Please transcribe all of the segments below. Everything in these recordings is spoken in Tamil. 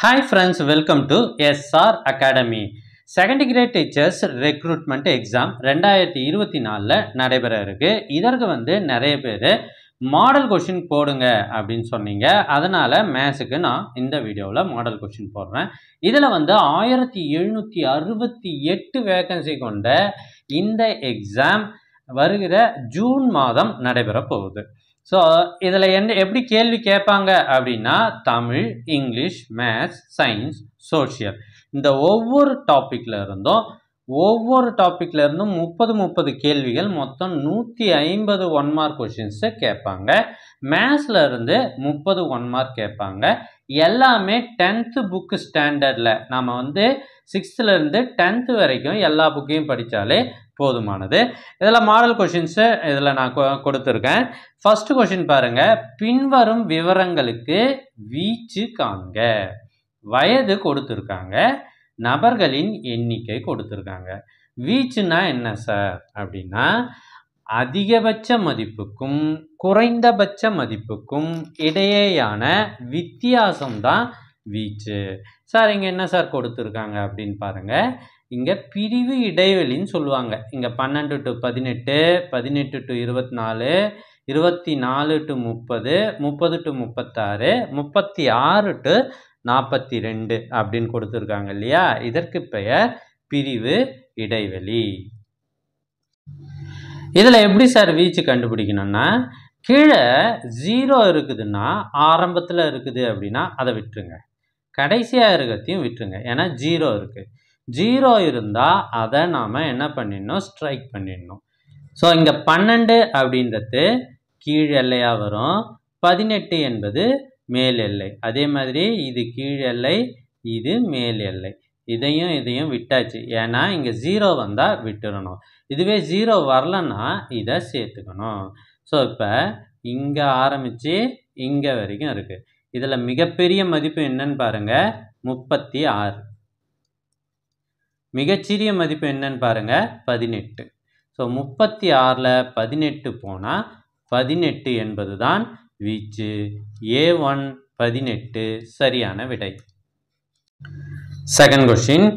Hi friends, welcome to SR Academy. Second grade teachers recruitment exam 2024 நடைபெற இருக்கு. இதற்கு நிறைய பேர் மாடல் கொஸ்டின் போடுங்க அப்படின்னு சொன்னீங்க. அதனால மேத்ஸ்க்கு நான் இந்த வீடியோவில் மாடல் கொஸ்டின் போடுறேன். இதில் 1768 வேகன்சி கொண்ட இந்த எக்ஸாம் வருகிற ஜூன் மாதம் நடைபெற போகுது. ஸோ இதில் எப்படி கேள்வி கேட்பாங்க அப்படின்னா Tamil, English, maths, science, social இந்த ஒவ்வொரு டாப்பிக்கில் இருந்தும் 30 கேள்விகள் மொத்தம் 150 1 மார்க் கொஷின்ஸை கேட்பாங்க. மேத்ஸில் இருந்து 30 1 மார்க் கேட்பாங்க. எல்லாமே 10th புக்கு ஸ்டாண்டர்டில் நாம் 6th இருந்து 10th வரைக்கும் எல்லா புக்கையும் படித்தாலே போதுமானது. இதில் மாடல் கொஷின்ஸு இதில் நான் கொடுத்துருக்கேன். ஃபர்ஸ்ட் கொஷின் பாருங்க, பின்வரும் விவரங்களுக்கு வீச்சு காண்க. வயது கொடுத்துருக்காங்க, நபர்களின் எண்ணிக்கை கொடுத்துருக்காங்க. வீச்சுன்னா என்ன சார் அப்படின்னா அதிகபட்ச மதிப்புக்கும் குறைந்தபட்ச மதிப்புக்கும் இடையேயான வித்தியாசம்தான் வீச்சு. சார் இங்கே என்ன சார் கொடுத்துருக்காங்க அப்படின்னு பாருங்க. இங்கே பிரிவு இடைவெளின்னு சொல்லுவாங்க. இங்கே 12 to 18, 18 to 24, 24 to 30, 30 to 36, 36 to 42 அப்படின்னு கொடுத்துருக்காங்க இல்லையா? இதற்கு பெயர் பிரிவு இடைவெளி. இதில் எப்படி சார் வீச்சு கண்டுபிடிக்கணும்னா, கீழே 0 இருக்குதுன்னா ஆரம்பத்தில் இருக்குது அப்படின்னா அதை விட்டுருங்க, கடைசியாக இருக்கிறதையும் விட்டுருங்க. ஏன்னா 0 இருக்குது. 0 இருந்தால் அதை நாம் என்ன பண்ணிடணும், ஸ்ட்ரைக் பண்ணிடணும். ஸோ இங்கே 12 அப்படின்றது கீழ் எல்லையாக வரும், 18 என்பது மேல் எல்லை. அதே மாதிரி இது கீழ் எல்லை, இது மேல் எல்லை. இதையும் விட்டாச்சு. ஏன்னா இங்கே 0 வந்தால் விட்டுறணும். இதுவே 0 வரலன்னா இதை சேர்த்துக்கணும். ஸோ இப்போ இங்கே ஆரம்பித்து இங்கே வரைக்கும் இருக்குது. இதில் மிகப்பெரிய மதிப்பு என்னன்னு பாருங்கள், 36. மிகச்சிறிய மதிப்பு என்னன்னு பாருங்க, 18. ஸோ 36ல் 18 போனால் 18 என்பது தான் வீச்சு. A1 18 சரியான விடை. செகண்ட் கொஸ்டின்,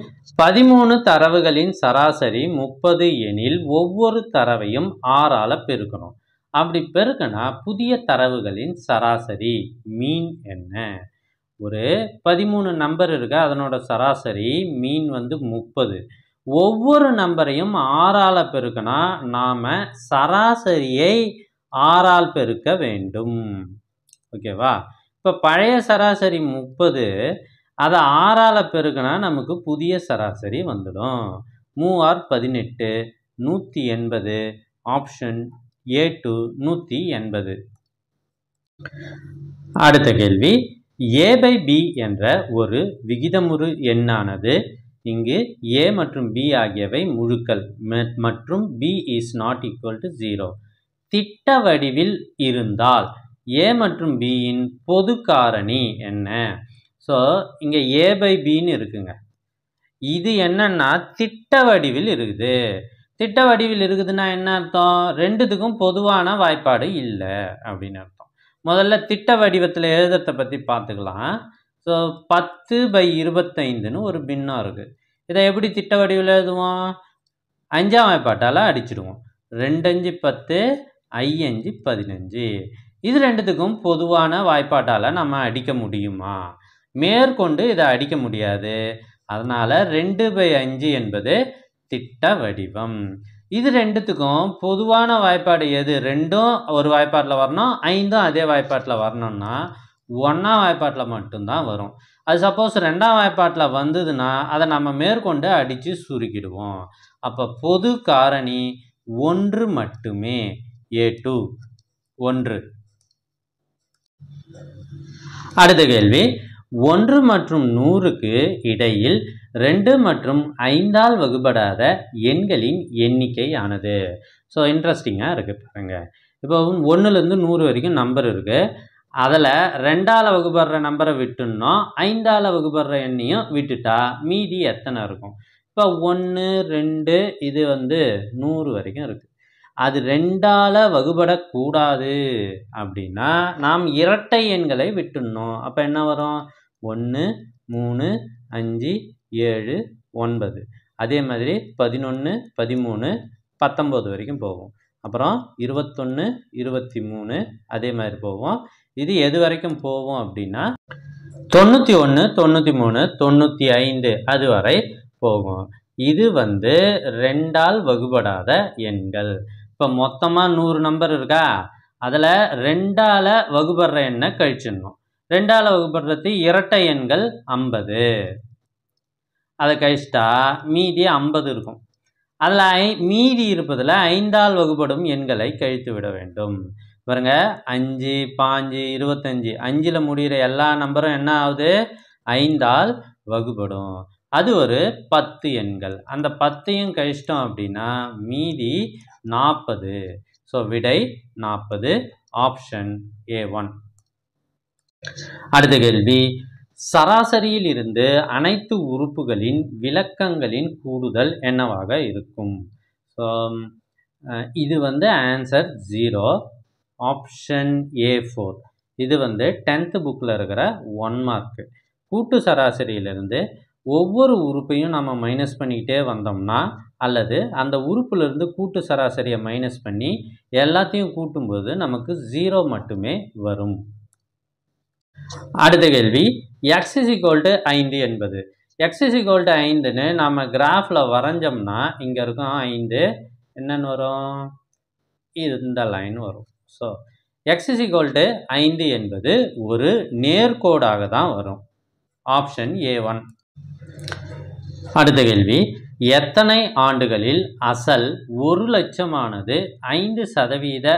13 தரவுகளின் சராசரி 30 எனில் ஒவ்வொரு தரவையும் 6ஆல் பெருக்கணும். அப்படி பெருக்கினா புதிய தரவுகளின் சராசரி மீன் என்ன? ஒரு 13 நம்பர் இருக்கு, அதனோட சராசரி மீன் 30. ஒவ்வொரு நம்பரையும் 6ஆல் பெருக்கினா நாம் சராசரியை 6ஆல் பெருக்க வேண்டும். ஓகேவா? இப்போ பழைய சராசரி 30, அதை 6ஆல் பெருக்கினா நமக்கு புதிய சராசரி வந்துடும். 3 18, 180. Option A2 180. அடுத்த கேள்வி, A/B என்ற ஒரு விகிதமுறு எண்ணானது இங்கு A மற்றும் B ஆகியவை முழுக்கள் மற்றும் B is not equal to 0 திட்ட வடிவில் இருந்தால் A மற்றும் B இன் பொது காரணி என்ன? ஸோ இங்கே A/Bன்னு இருக்குங்க. இது என்னன்னா திட்ட வடிவில் இருக்குது. திட்ட வடிவில் இருக்குதுன்னா என்ன அர்த்தம்? ரெண்டுத்துக்கும் பொதுவான வாய்ப்பாடு இல்லை அப்படின்னு அர்த்தம். முதல்ல திட்ட வடிவத்தில் எழுதுறதை பற்றி பார்த்துக்கலாம். ஸோ 10/25ன்னு ஒரு பின்னம் இருக்குது. இதை எப்படி திட்ட வடிவில் எழுதுவோம்? 5ஆம் வாய்ப்பாட்டால் அடிச்சிடுவோம். 2 5 10, 5 15. இது ரெண்டுத்துக்கும் பொதுவான வாய்ப்பாட்டால் நம்ம அடிக்க முடியுமா? மேற்கொண்டு இதை அடிக்க முடியாது. அதனால் 2/5 என்பது திட்ட வடிவம். இது ரெண்டுத்துக்கும் பொதுவான வாய்ப்பாடு எது? 2ம் ஒரு வாய்ப்பாட்டில் வரணும், 5ம் அதே வாய்ப்பாட்டில் வரணும்னா 1ஆம் வாய்ப்பாட்டில் மட்டும்தான் வரும். அது சப்போஸ் 2ஆம் வாய்ப்பாட்டில் வந்ததுன்னா அதை நம்ம மேற்கொண்டு அடித்து சுருக்கிடுவோம். அப்போ பொது காரணி 1 மட்டுமே. A2 1. அடுத்த கேள்வி, 1 மற்றும் 100க்கு இடையில் 2 மற்றும் 5ஆல் வகுபடாத எண்களின் எண்ணிக்கை ஆனது. ஸோ இன்ட்ரெஸ்டிங்காக இருக்குது பாருங்க. இப்போ 1லேருந்து 100 வரைக்கும் நம்பர் இருக்குது. அதில் 2ஆல் வகுபடுற நம்பரை விட்டுனோம், 5ஆல் வகுபடுற எண்ணையும் விட்டுட்டா மீதி எத்தனை இருக்கும்? இப்போ 1 2 இது 100 வரைக்கும் இருக்குது. அது 2ஆல் வகுபடக்கூடாது அப்படின்னா நாம் இரட்டை எண்களை விட்டுடணும். அப்போ என்ன வரும்? 1 3 5 7 9. அதே மாதிரி 11 13 19 வரைக்கும் போகும். அப்புறம் 21 23 அதே மாதிரி போகும். இது எது வரைக்கும் போகும் அப்படின்னா 91 93 95 அது வரை போகும். இது வந்து 2ஆல் வகுபடாத எண்கள். இப்போ மொத்தமாக 100 நம்பர் இருக்கா, அதில் 2ஆல் வகுபடுற எண்ணை கழிச்சிடணும். 2ஆல் வகுபடுறது இரட்டை எண்கள் 50, அதை கழிச்சிட்டா மீதி 50 இருக்கும். அதில் மீதி இருப்பதில் 5ஆல் வகுபடும் எண்களை கழித்து விட வேண்டும். பாருங்க, 5 5 25 5ல் முடிகிற எல்லா நம்பரும் என்ன ஆகுது, 5ஆல் வகுபடும். அது ஒரு 10 எண்கள். அந்த 10ஐயும் கழிச்சிட்டோம் அப்படின்னா மீதி 40. ஸோ விடை 40, ஆப்ஷன் A1. அடுத்த கேள்வி, சராசரியில் இருந்து அனைத்து உறுப்புகளின் விலக்கங்களின் கூடுதல் என்னவாக இருக்கும்? ஸோ இது வந்து ஆன்சர் 0, ஆப்ஷன் A4. இது வந்து 10th புக்கில் இருக்கிற 1 மார்க்கு. கூட்டு சராசரியிலிருந்து ஒவ்வொரு உறுப்பையும் நம்ம மைனஸ் பண்ணிக்கிட்டே வந்தோம்னா, அல்லது அந்த உறுப்புலேருந்து கூட்டு சராசரியை மைனஸ் பண்ணி எல்லாத்தையும் கூட்டும்போது நமக்கு 0 மட்டுமே வரும். அடுத்த கேள்வி, x = 5 என்பது x = 5ன்னு நம்ம கிராஃபில் வரைஞ்சோம்னா இங்கே இருக்கும் 5 என்னன்னு வரும், இந்த லைன் வரும். ஸோ x = 5 என்பது ஒரு நேர்கோடாக தான் வரும். Option A1. அடுத்த கேள்வி, எத்தனை ஆண்டுகளில் அசல் 1,00,000 5%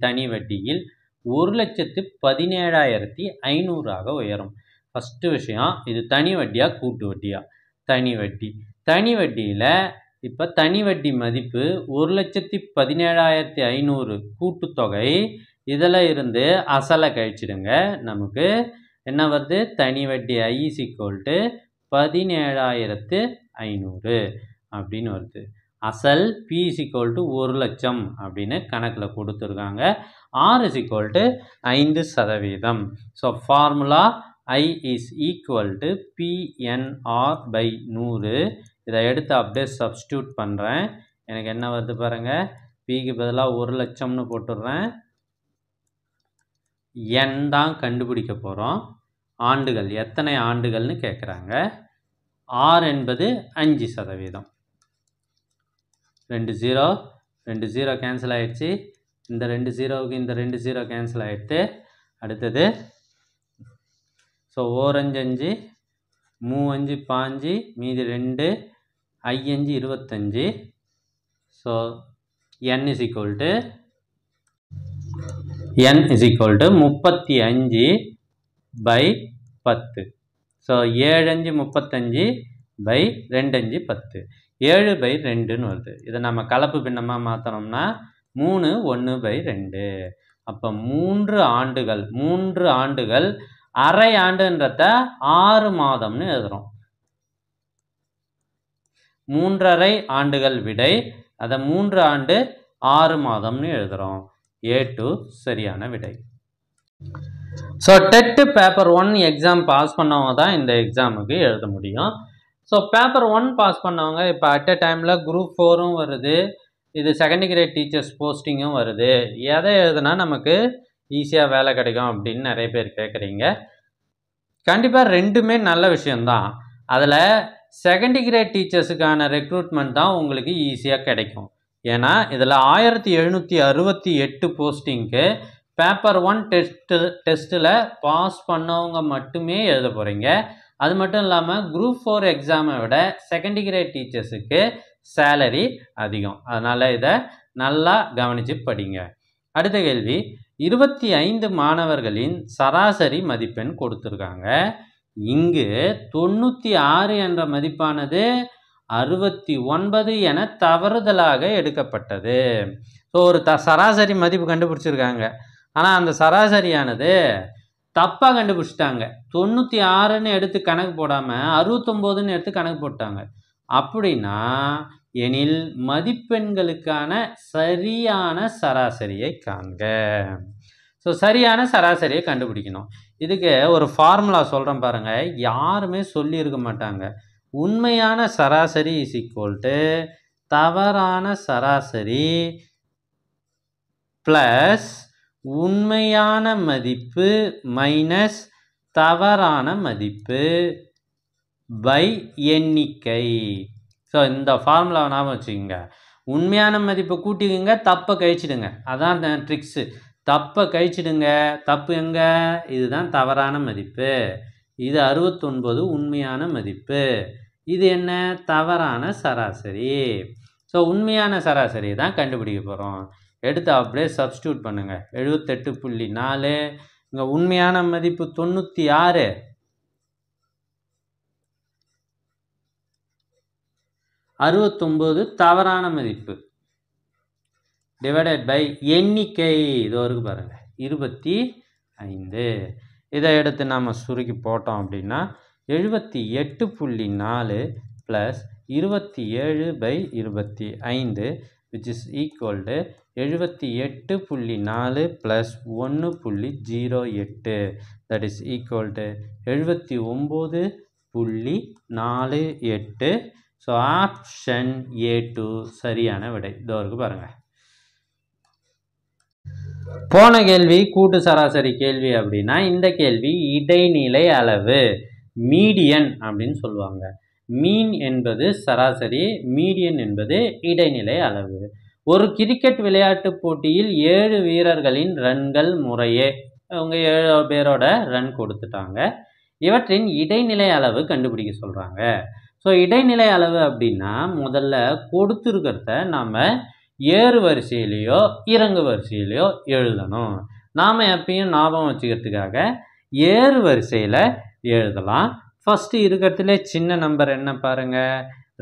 தனி வட்டியில் 1,17,500 உயரும்? ஃபஸ்ட்டு விஷயம், இது தனி வட்டியா கூட்டு வட்டியா? தனி வட்டி. தனி வட்டியில் இப்போ தனி வட்டி மதிப்பு 1,17,500 கூட்டுத்தொகை. இதில் இருந்து அசலை கழிச்சிடுங்க. நமக்கு என்ன வருது, தனி வட்டி I = 17,500 அப்படின்னு வருது. அசல் P = 1,00,000 அப்படின்னு கணக்கில் கொடுத்துருக்காங்க. R = 5%. So formula I = PNR/100. இதை எடுத்து அப்படியே சப்ஸ்டியூட் பண்ணுறேன். எனக்கு என்ன வருது பாருங்கள், Pக்கு பதிலாக 1,00,000ன்னு போட்டுடுறேன். N தான் கண்டுபிடிக்க போகிறோம். ஆண்டுகள் எத்தனை ஆண்டுகள்னு கேட்குறாங்க. R என்பது 5%. 2 0 கேன்சல் ஆகிடுச்சு. இந்த 2 0க்கு இந்த 2 0 கேன்சல் ஆகிடுது. அடுத்தது ஸோ 4 5 5 3 5 5 மீதி 2 I 5 25. So N = 35/10. ஸோ 7 5 35 2 5 10, 7/2ன்னு வருது. இதை நம்ம கலப்பு பின்னமாக மாற்றினோம்னா 3 1/2. அப்போ 3 ஆண்டுகள் அரை ஆண்டுன்றத 6 மாதம்னு எழுதுகிறோம். 3½ ஆண்டுகள் விடை, அதை 3 ஆண்டு 6 மாதம்னு எழுதுகிறோம். A2 சரியான விடை. So TET paper 1 exam pass பண்ணவங்க தான் இந்த எக்ஸாமுக்கு எழுத முடியும். ஸோ பேப்பர் 1 பாஸ் பண்ணவங்க இப்போ அட் எ டைமில் குரூப் 4ம் வருது, இது செகண்ட் கிரேட் டீச்சர்ஸ் போஸ்டிங்கும் வருது. எதை எழுதுனா நமக்கு ஈஸியாக வேலை கிடைக்கும் அப்படின்னு நிறைய பேர் கேட்குறீங்க. கண்டிப்பாக ரெண்டுமே நல்ல விஷயந்தான். அதில் செகண்ட் கிரேட் டீச்சர்ஸுக்கான ரெக்ரூட்மெண்ட் தான் உங்களுக்கு ஈஸியாக கிடைக்கும். ஏன்னா இதில் 1768 போஸ்டிங்க்கு பேப்பர் 1 டெஸ்ட்டில் பாஸ் பண்ணவங்க மட்டுமே எழுத போகிறீங்க. அது மட்டும் இல்லாமல் குரூப் 4 எக்ஸாமை விட செகண்ட் கிரேட் டீச்சர்ஸுக்கு சேலரி அதிகம். அதனால் இதை நல்லா கவனித்து படிங்க. அடுத்த கேள்வி, 25 மாணவர்களின் சராசரி மதிப்பெண் கொடுத்துருக்காங்க. இங்கு 96 என்ற மதிப்பானது 69 என தவறுதலாக எடுக்கப்பட்டது. ஸோ ஒரு சராசரி மதிப்பு கண்டுபிடிச்சிருக்காங்க, ஆனால் அந்த சராசரியானது தப்பாக கண்டுபிடிச்சிட்டாங்க. 96ன்னு எடுத்து கணக்கு போடாமல் 69ன்னு எடுத்து கணக்கு போட்டாங்க. அப்படின்னா எனில் மதிப்பெண்களுக்கான சரியான சராசரியை காண்க. ஸோ சரியான சராசரியை கண்டுபிடிக்கணும். இதுக்கு ஒரு ஃபார்முலா சொல்கிறேன் பாருங்கள், யாருமே சொல்லியிருக்க மாட்டாங்க. உண்மையான சராசரி இஸ் ஈக்குவல் டு தவறான சராசரி ப்ளஸ் உண்மையான மதிப்பு மைனஸ் தவறான மதிப்பு பை எண்ணிக்கை. ஸோ இந்த ஃபார்முலாவை ஞாபகம் வச்சுக்கோங்க. உண்மையான மதிப்பை கூட்டிக்கோங்க, தப்பை கழிச்சிடுங்க. அதான் ட்ரிக்ஸு. தப்பை கழிச்சிடுங்க. தப்பு எங்கே? இதுதான் தவறான மதிப்பு. இது 69 உண்மையான மதிப்பு. இது என்ன? தவறான சராசரி. ஸோ உண்மையான சராசரி தான் கண்டுபிடிக்க போகிறோம். எடுத்து அப்படியே சப்ஸ்டியூட் பண்ணுங்கள். 78.4. இங்கே உண்மையான மதிப்பு 96. 69 தவறான மதிப்பு டிவைடட் பை எண்ணிக்கை. இதோ இருக்கு பாருங்கள், 25. இதை எடுத்து நாம் சுருக்கி போட்டோம் அப்படின்னா 78.4 plus 27/25 which is equal to 78.4 plus 1.08 that is equal to 79.48. So option A2 சரியான விடை. இதோ இருக்கு பாருங்க. போன கேள்வி கூட்டு சராசரி கேள்வி அப்படின்னா இந்த கேள்வி இடைநிலை அளவு, மீடியன் அப்படின்னு சொல்லுவாங்க. மீன் என்பது சராசரி, மீடியன் என்பது இடைநிலை அளவு. ஒரு கிரிக்கெட் விளையாட்டு போட்டியில் 7 வீரர்களின் ரன்கள் முறையே, அவங்க 7 பேரோட ரன் கொடுத்துட்டாங்க. இவற்றின் இடைநிலை அளவு கண்டுபிடிக்க சொல்கிறாங்க. ஸோ இடைநிலை அளவு அப்படின்னா முதல்ல கொடுத்துருக்கிறத நாம் ஏறு வரிசையிலையோ இறங்கு வரிசையிலையோ எழுதணும். நாம் எப்பயும் ஞாபகம் வச்சுக்கிறதுக்காக ஏறு வரிசையில் எழுதலாம். ஃபஸ்ட்டு இருக்கிறதுல சின்ன நம்பர் என்ன பாருங்கள்,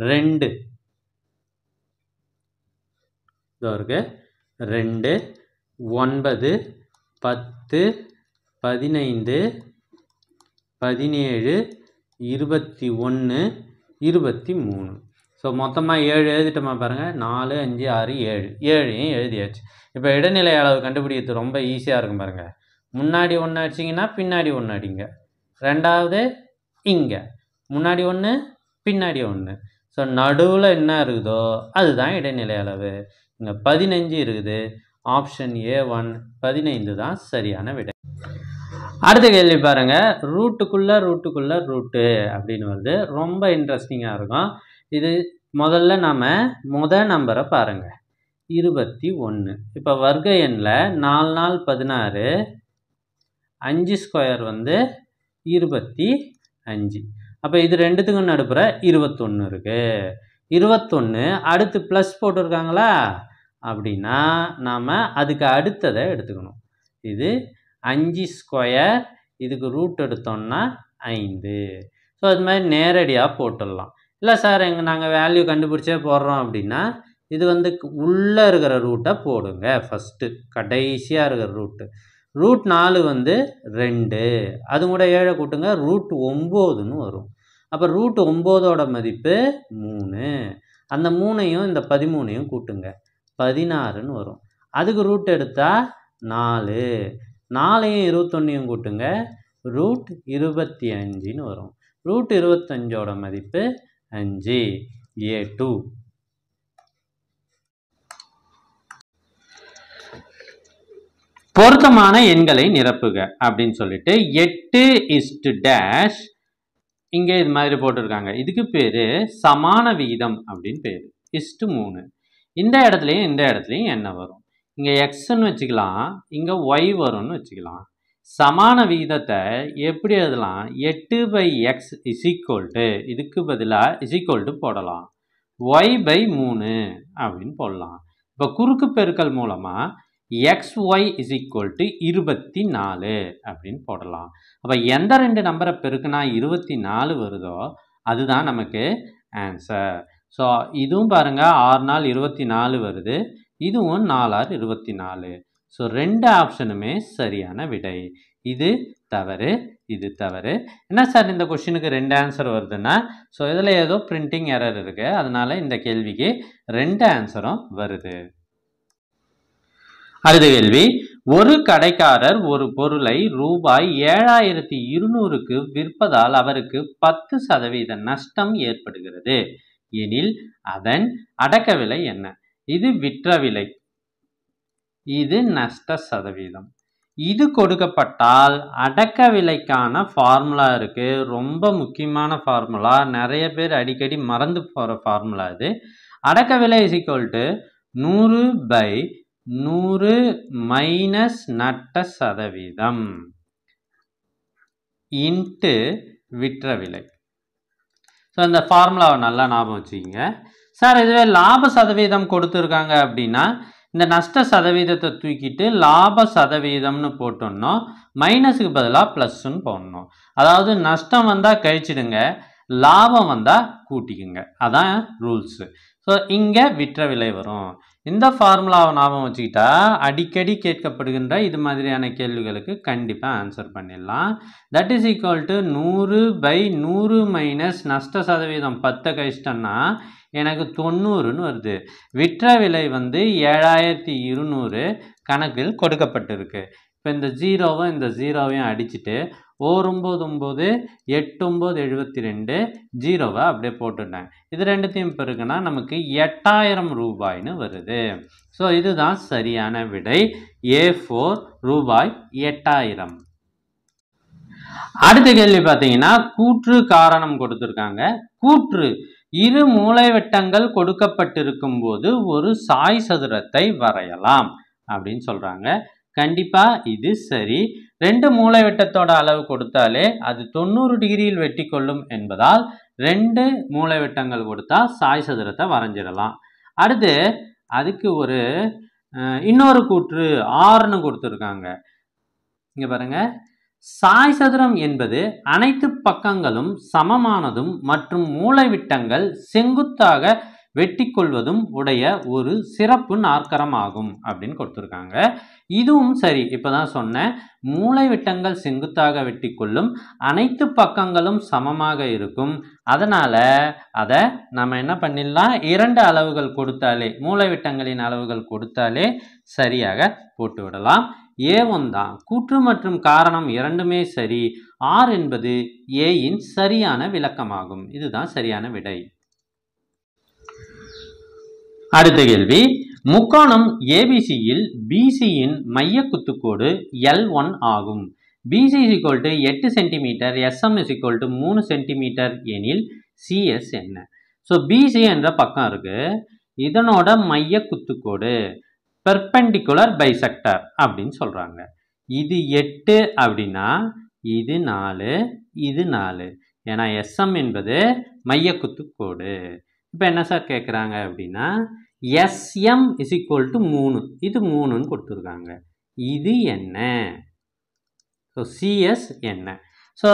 2. இதோ இருக்கு 2, 9, 10, 15, 17, 21, 23. ஸோ மொத்தமாக 7 எழுதிட்டோமா பாருங்கள். 4, 5, 6, 7. 7ஐயும் எழுதியாச்சு. இப்போ இடைநிலை அளவு கண்டுபிடிக்கிறது ரொம்ப ஈஸியாக இருக்கும் பாருங்கள். முன்னாடி 1 அடிச்சிங்கன்னா பின்னாடி 1 அடிங்க. ரெண்டாவது இங்கே முன்னாடி 1 பின்னாடி 1. ஸோ நடுவில் என்ன இருக்குதோ அதுதான் இடைநிலை அளவு. இங்கே 15 இருக்குது. ஆப்ஷன் A1 15 தான் சரியான விடை. அடுத்த கேள்வி பாருங்க, ரூட்டுக்குள்ள ரூட்டு அப்படின்னு வருது. ரொம்ப இன்ட்ரெஸ்டிங்காக இருக்கும் இது. முதல்ல நாம் நம்பரை பாருங்க, 21. இப்போ வர்க்க எண்ணில் 4 4 16, 5 ஸ்கொயர் 25. அப்போ இது ரெண்டுத்துக்கும் நடுப்புற 21 இருக்கு. 21 அடுத்து ப்ளஸ் போட்டிருக்காங்களா அப்படின்னா நாம் அதுக்கு அடுத்ததை எடுத்துக்கணும். இது 5 ஸ்கொயர், இதுக்கு ரூட் எடுத்தோம்னா 5. ஸோ அது மாதிரி நேரடியாக போட்டுடலாம். இல்லை சார் நாங்கள் வேல்யூ கண்டுபிடிச்சே போடுறோம் அப்படின்னா இது உள்ளே இருக்கிற ரூட்டை போடுங்க. ஃபஸ்ட்டு கடைசியாக இருக்கிற ரூட்டு. ரூட் 4 2, அது கூட 7 கூட்டுங்க, ரூட் 9ன்னு வரும். அப்போ ரூட் 9ஓட மதிப்பு 3. அந்த 3ஐயும் இந்த 13ஐயும் கூட்டுங்க, 16ன்னு வரும். அதுக்கு ரூட் எடுத்தால் 4. 4ஐயும் 21ஐயும் கூட்டுங்க, ரூட் 25ன்னு வரும். ரூட் 25ஓட மதிப்பு 5. A2. பொருத்தமான எண்களை நிரப்புக அப்படின்னு சொல்லிட்டு 8:- இங்கே இது மாதிரி போட்டிருக்காங்க. இதுக்கு பேர் சமான விகிதம் அப்படின்னு பேர். 3. இந்த இடத்துலையும் என்ன வரும்? இங்கே எக்ஸ்ன்னு வச்சுக்கலாம், இங்கே ஒய் வரும்னு வச்சுக்கலாம். சமான விகிதத்தை எப்படி எழுதலாம்? 8/x இதுக்கு பதிலாக போடலாம். y/3 அப்படின்னு போடலாம். இப்போ குறுக்கு பெருக்கல் மூலமாக xy 24 அப்படின்னு போடலாம். அப்போ எந்த 2 நம்பரை பெருக்குனா 24 வருதோ அதுதான் நமக்கு ஆன்சர். ஸோ இதுவும் பாருங்கள், 6 நாள் 24 வருது, இதுவும் 4 6 24. ஸோ 2 ஆப்ஷனுமே சரியான விடை. இது தவறு, இது தவறு. என்ன சார் இந்த கொஸ்டினுக்கு 2 ஆன்சர் வருதுன்னா, ஸோ இதில் ஏதோ பிரிண்டிங் எரர் இருக்குது, அதனால் இந்த கேள்விக்கு 2 ஆன்சரும் வருது. அடுத்த கேள்வி, ஒரு கடைக்காரர் ஒரு பொருளை ரூபாய் 7200க்கு விற்பதால் அவருக்கு 10% நஷ்டம் ஏற்படுகிறது எனில் அதன் அடக்க விலை என்ன? இது விற்ற விலை, இது நஷ்ட சதவீதம். இது கொடுக்கப்பட்டால் அடக்க விலைக்கான ஃபார்முலா இருக்கு. ரொம்ப முக்கியமான ஃபார்முலா, நிறைய பேர் அடிக்கடி மறந்து போற ஃபார்முலா இது. அடக்க விலை இஸ் ஈக்குவல் டு 100/100 மைனஸ் நட்ட சதவீதம் இன்ட்டு விற்ற விலை. ஸோ இந்த ஃபார்முலாவை நல்லா ஞாபகம் வச்சுக்கிங்க. சார் இதுவே லாப சதவீதம் கொடுத்துருக்காங்க அப்படின்னா இந்த நஷ்ட சதவீதத்தை தூக்கிட்டு லாப சதவீதம்னு போட்டோம்னா மைனஸுக்கு பதிலாக ப்ளஸ்ன்னு போடணும். அதாவது நஷ்டம் வந்தால் கழிச்சிடுங்க, லாபம் வந்தால் கூட்டிக்குங்க. அதான் ரூல்ஸு. ஸோ இங்கே விற்ற விலை வரும். இந்த ஃபார்முலாவை ஞாபகம் வச்சுக்கிட்டா அடிக்கடி கேட்கப்படுகின்ற இது மாதிரியான கேள்விகளுக்கு கண்டிப்பாக ஆன்சர் பண்ணிடலாம். That is equal to 100/100 minus நஷ்ட சதவீதம் 10 கழிச்சிட்டோன்னா எனக்கு 90ன்னு வருது. விற்ற விலை 7200 கணக்கில் கொடுக்கப்பட்டிருக்கு. இப்போ இந்த ஜீரோவும் இந்த ஜீரோவையும் அடிச்சுட்டு 9 8 ஜீரோவை அப்படியே போட்டுட்டேன். இது ரெண்டுத்தையும் பெருக்குனா நமக்கு 8000 ரூபாய்னு வருது. ஸோ இதுதான் சரியான விடை. A4 ரூபாய் 8000. அடுத்த கேள்வி பார்த்தீங்கன்னா கூற்று காரணம் கொடுத்துருக்காங்க. கூற்று, இரு மூலைவிட்டங்கள் கொடுக்கப்பட்டிருக்கும் போது ஒரு சாய் சதுரத்தை வரையலாம் அப்படின்னு சொல்றாங்க. கண்டிப்பா இது சரி. 2 மூலைவிட்டத்தோட அளவு கொடுத்தாலே அது 90 டிகிரியில் வெட்டி கொள்ளும் என்பதால் 2 மூலைவிட்டங்கள் கொடுத்தா சாய் சதுரத்தை வரைஞ்சிடலாம். அடுத்து அதுக்கு ஒரு இன்னொரு கூற்று ஆறுன்னு கொடுத்துருக்காங்க. இங்க பாருங்க, சாய் சதுரம் என்பது அனைத்து பக்கங்களும் சமமானதும் மற்றும் மூலைவிட்டங்கள் செங்குத்தாக வெட்டி கொள்வதும் உடைய ஒரு சிறப்பு நாற்கரம் ஆகும் அப்படின்னு கொடுத்துருக்காங்க. இதுவும் சரி. இப்போதான் சொன்னேன், மூலைவிட்டங்கள் செங்குத்தாக வெட்டி கொள்ளும், அனைத்து பக்கங்களும் சமமாக இருக்கும். அதனால அதை நம்ம என்ன பண்ணிடலாம், 2 அளவுகள் கொடுத்தாலே, மூலைவிட்டங்களின் அளவுகள் கொடுத்தாலே சரியாக போட்டு விடலாம். A1 தான். கூற்று மற்றும் காரணம் இரண்டுமே சரி. R என்பது Aயின் சரியான விளக்கமாகும். இதுதான் சரியான விடை. அடுத்த கேள்வி, முக்கோணம் ஏபிசியில் பிசியின் மைய குத்துக்கோடு L1 ஆகும். BC = 8 சென்டிமீட்டர், SM = 3 சென்டிமீட்டர் எனில் CS என்ன? ஸோ பிசி என்ற பக்கம் இருக்கு, இதனோட மைய குத்துக்கோடு பெர்பெண்டிகுலர் பைசெக்டர் அப்படின்னு சொல்றாங்க. இது 8 அப்படின்னா இது 4, இது 4. ஏன்னா SM என்பது மைய குத்துக்கோடு. இப்போ என்ன சார் கேட்குறாங்க அப்படின்னா SM = 3, இது 3ன்னு கொடுத்துருக்காங்க. இது என்ன? ஸோ CS என்ன? ஸோ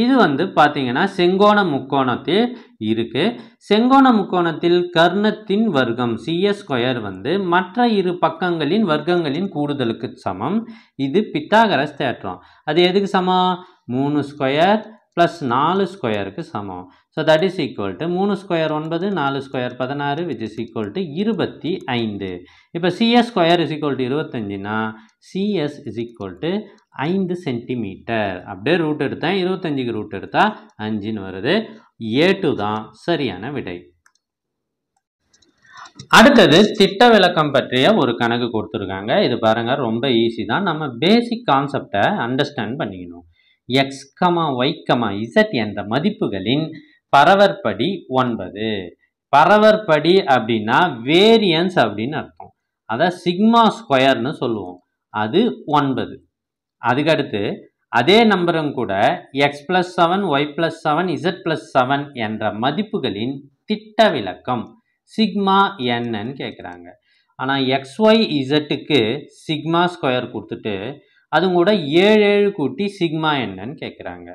இது பார்த்தீங்கன்னா செங்கோண முக்கோணத்தில் இருக்கு. செங்கோண முக்கோணத்தில் கர்ணத்தின் வர்க்கம் CS² மற்ற இரு பக்கங்களின் வர்க்கங்களின் கூடுதலுக்கு சமம். இது பித்தாகரஸ் தேற்றம். அது எதுக்கு சமம்? 3² + 4² சமம். So that is equal to 3² 9, 4² 16 which is equal to 25. இப்போ CS² = 25னா CS = 5 சென்டிமீட்டர். அப்படியே ரூட் எடுத்தேன், 25க்கு ரூட் எடுத்தா 5ன்னு வருது. A2 தான் சரியான விடை. அடுத்தது திட்ட விளக்கம் பற்றிய ஒரு கணக்கு கொடுத்துருக்காங்க. இது பாருங்க, ரொம்ப ஈஸி தான். நம்ம பேசிக் கான்செப்டை அண்டர்ஸ்டாண்ட் பண்ணிக்கணும். X, Y, Z என்ற மதிப்புகளின் பரவற்படி 9. பரவற்படி அப்படின்னா வேரியன்ஸ் அப்படின்னு அர்த்தம். அதை σ² சொல்லுவோம். அது 9. அதுக்கடுத்து அதே நம்பரும் கூட X + 7, Y + 7, Z + 7 என்ற மதிப்புகளின் திட்ட விளக்கம் σ கேட்குறாங்க. ஆனால் XY Zக்கு σ² கொடுத்துட்டு அது கூட 7 கூட்டி σ கேட்குறாங்க.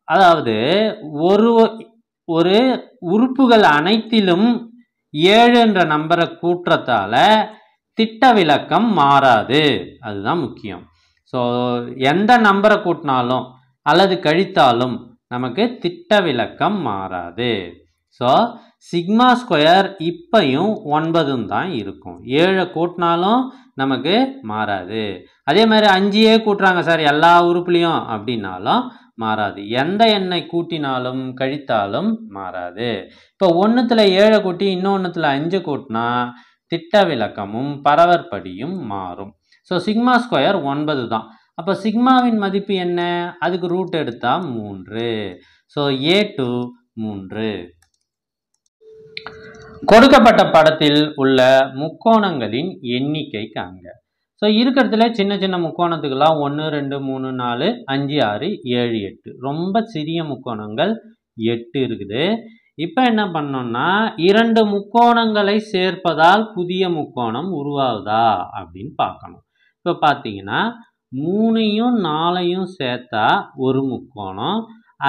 அதாவது ஒரு உறுப்புகள் அனைத்திலும் 7 என்ற நம்பரை கூட்டுறதால திட்ட விளக்கம் மாறாது. அதுதான் முக்கியம். ஸோ எந்த நம்பரை கூட்டினாலும் அல்லது கழித்தாலும் நமக்கு திட்ட விளக்கம் மாறாது. ஸோ சிக்மா ஸ்கொயர் இப்பையும் 9 தான் இருக்கும். 7 கூட்டினாலும் நமக்கு மாறாது. அதே மாதிரி 5 கூட்டுறாங்க சார் எல்லா உறுப்புலையும் அப்படின்னாலும் மாறாது. எந்த எண்ணை கூட்டினாலும் கழித்தாலும் மாறாது. இப்போ ஒன்றுத்தில் 7 கூட்டி இன்னொன்றுத்தில் 5 கூட்டினா திட்ட விலக்கமும் பரவற்படியும் மாறும். ஸோ சிக்மா ஸ்கொயர் 9 தான். அப்போ சிக்மாவின் மதிப்பு என்ன? அதுக்கு ரூட் எடுத்தா 3. So A2 3. கொடுக்கப்பட்ட படத்தில் உள்ள முக்கோணங்களின் எண்ணிக்கை காண்க. ஸோ இருக்கிறதுல சின்ன சின்ன முக்கோணத்துக்கெல்லாம் 1 2 3 4 5 6 7 8 ரொம்ப சிறிய முக்கோணங்கள் 8 இருக்குது. இப்போ என்ன பண்ணோம்னா 2 முக்கோணங்களை சேர்ப்பதால் புதிய முக்கோணம் உருவாகுதா அப்படின்னு பார்க்கணும். இப்போ பார்த்தீங்கன்னா 3யும் 4யும் சேர்த்தா ஒரு முக்கோணம்,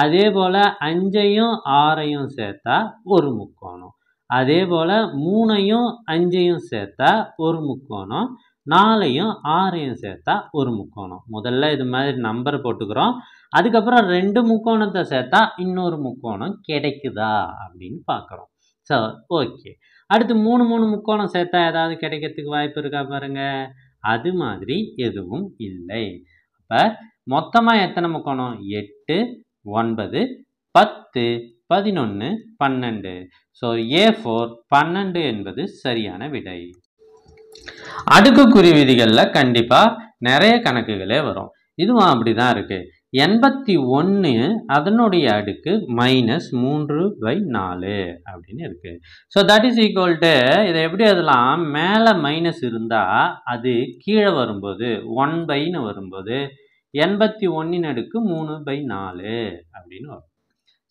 அதே போல் 5யும் 6யும் சேர்த்தா ஒரு முக்கோணம், அதே போல் 3யும் 5யும் சேர்த்தா ஒரு முக்கோணம், 4யும் 6யும் சேர்த்தா ஒரு முக்கோணம். முதல்ல இது மாதிரி நம்பர் போட்டுக்கிறோம். அதுக்கப்புறம் 2 முக்கோணத்தை சேர்த்தா இன்னொரு முக்கோணம் கிடைக்குதா அப்படின்னு பார்க்குறோம். ஸோ ஓகே, அடுத்து 3 முக்கோணம் சேர்த்தா ஏதாவது கிடைக்கிறதுக்கு வாய்ப்பு இருக்கா பாருங்க. அது மாதிரி எதுவும் இல்லை. அப்போ மொத்தமாக எத்தனை முக்கோணம்? 8 9 10 11 12. ஸோ A4 12 என்பது சரியான விடை. அடுக்குக்குறி விதிகளில் கண்டிப்பாக நிறைய கணக்குகளே வரும். இதுவும் அப்படி தான் இருக்குது. 81 அதனுடைய அடுக்கு -3/4 அப்படின்னு இருக்குது. So that is equal to இதை எப்படி எழுதலாம்? மேலே மைனஸ் இருந்தால் அது கீழே வரும்போது 1/ன்னு வரும்போது 81 அடுக்கு 3/4 அப்படின்னு வரும்.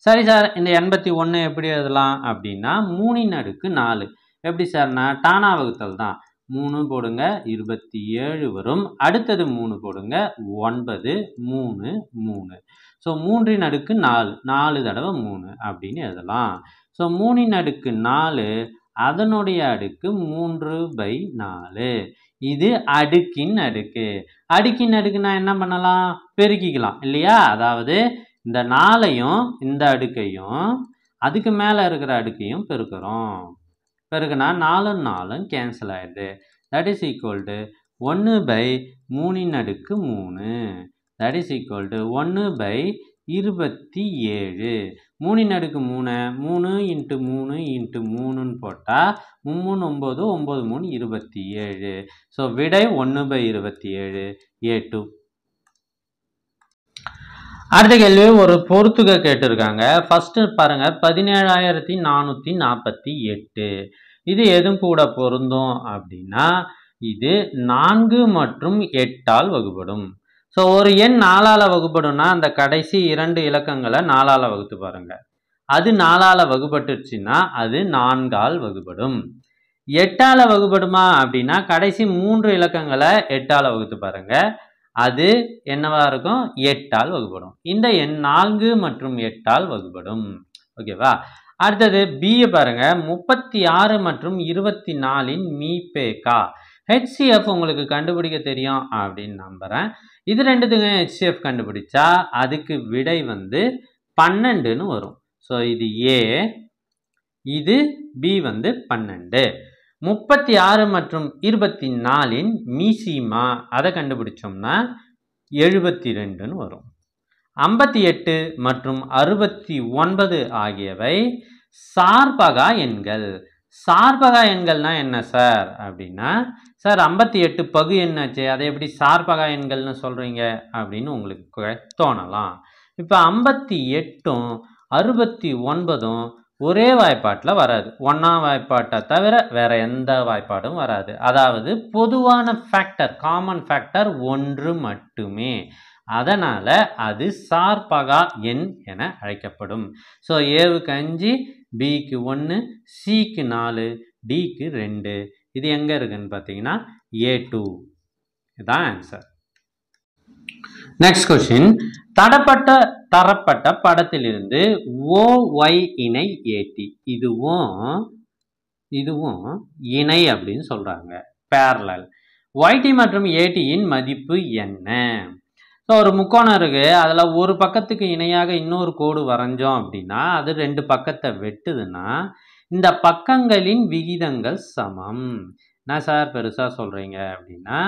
சரி சார், இந்த 81 எப்படி எழுதலாம் அப்படின்னா 3 அடுக்கு 4. எப்படி சார்னா டானா வகுத்தல் தான். 3 போடுங்க 27 வரும். அடுத்தது 3 போடுங்க 9 3 3. ஸோ 3 அடுக்கு 4 4 தடவை 3 அப்படின்னு எழுதலாம். ஸோ 3 அடுக்கு 4 அதனுடைய அடுக்கு 3/4. இது அடுக்கின் அடுக்கு. அடுக்கின் அடுக்குன்னா என்ன பண்ணலாம்? பெருக்கிக்கலாம் இல்லையா? அதாவது இந்த 4ஐயும் இந்த அடுக்கையும் அதுக்கு மேலே இருக்கிற அடுக்கையும் பெருக்கிறோம். பெருக்குனா 4 4 கேன்சல் ஆயிடுது. தட் இஸ் ஈக்குவல் டு 1/3 அடுக்கு 3. That is equal to 1/27. 3 அடுக்கு 3 3 × 3 × 3ன்னு போட்டால் 3 9 9 3 27. ஸோ விடை 1/27 A2. அடுத்த கேள்வி ஒரு பொறுத்துக கேட்டிருக்காங்க. ஃபர்ஸ்ட் பாருங்க 17,448. இது எதுவும் கூட பொருந்தும் அப்படின்னா இது 4 மற்றும் 8ஆல் வகுப்படும். ஸோ ஒரு எண் 4ஆல் வகுப்படும்னா அந்த கடைசி 2 இலக்கங்களை 4ஆல் வகுத்து பாருங்க. அது 4ஆல் வகுப்பட்டுச்சுன்னா அது 4ஆல் வகுப்படும். 8ஆல் வகுப்படுமா அப்படின்னா கடைசி 3 இலக்கங்களை 8ஆல் வகுத்து பாருங்க. அது என்னவா இருக்கும்? 8ஆல் வகுப்படும். இந்த எண் 4 மற்றும் 8ஆல் வகுப்படும். ஓகேவா? அடுத்தது பியை பாருங்க. 36 மற்றும் 24இன் மீபேக்கா. HCF உங்களுக்கு கண்டுபிடிக்க தெரியும் அப்படின்னு நம்புறேன். இது ரெண்டுத்துக்கும் HCF கண்டுபிடிச்சா அதுக்கு விடை 12ன்னு வரும். ஸோ இது A, இது B 12. 36 மற்றும் 24இன் மீசிமா அதை கண்டுபிடிச்சோம்னா 72ன்னு வரும். 58 மற்றும் 69 ஆகியவை சார்பகா எண்கள். சார்பகா எண்கள்னா என்ன சார் அப்படின்னா, சார் 58 பகு என்னாச்சு, அதை எப்படி சார்பகா எண்கள்னு சொல்கிறீங்க அப்படின்னு உங்களுக்கு தோணலாம். இப்போ 58ம் 69ம் ஒரே வாய்ப்பாட்டில் வராது. ஒன்றாம் வாய்ப்பாட்டை தவிர வேற எந்த வாய்ப்பாடும் வராது. அதாவது பொதுவான ஃபேக்டர், காமன் ஃபேக்டர் 1 மட்டுமே. அதனால் அது சார்பகா எண் என அழைக்கப்படும். ஸோ ஏவுக்கு 5, பிக்கு 1, சிக்கு 4, டிக்கு 2. இது எங்கே இருக்குன்னு பார்த்தீங்கன்னா A2. இதுதான் ஆன்சர். Next question. தரப்பட்ட படத்திலிருந்து OY இணை AT. இதுவும் இணை அப்படின்னு சொல்றாங்க. பேரலல். YT மற்றும் ATயின் மதிப்பு என்ன? ஸோ ஒரு முக்கோணம் இருக்குது, அதில் ஒரு பக்கத்துக்கு இணையாக இன்னொரு கோடு வரைஞ்சோம் அப்படின்னா அது 2 பக்கத்தை வெட்டுதுன்னா இந்த பக்கங்களின் விகிதங்கள் சமம். என்ன சார் பெருசாக சொல்கிறீங்க அப்படின்னா